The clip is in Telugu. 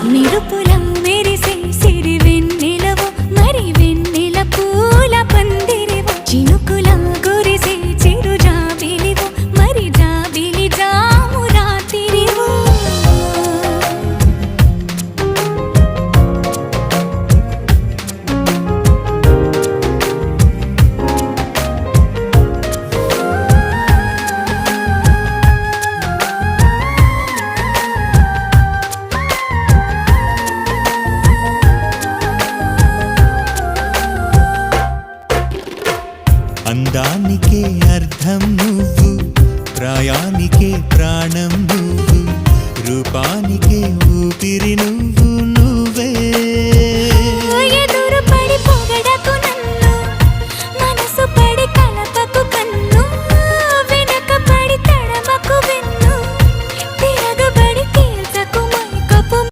మెరుపుల మెరిసే సిరి వెన్నెలవు మరి వెన్నెల పూల పందిరివు చినుకుల కురిసే చిరు జాబిలివు మరి జాబిలి జాము రాత్రివు అందానికే అర్థం నువ్వు ప్రాయానికే ప్రాణం నువ్వు రూపానికే ఊపిరి నువ్వు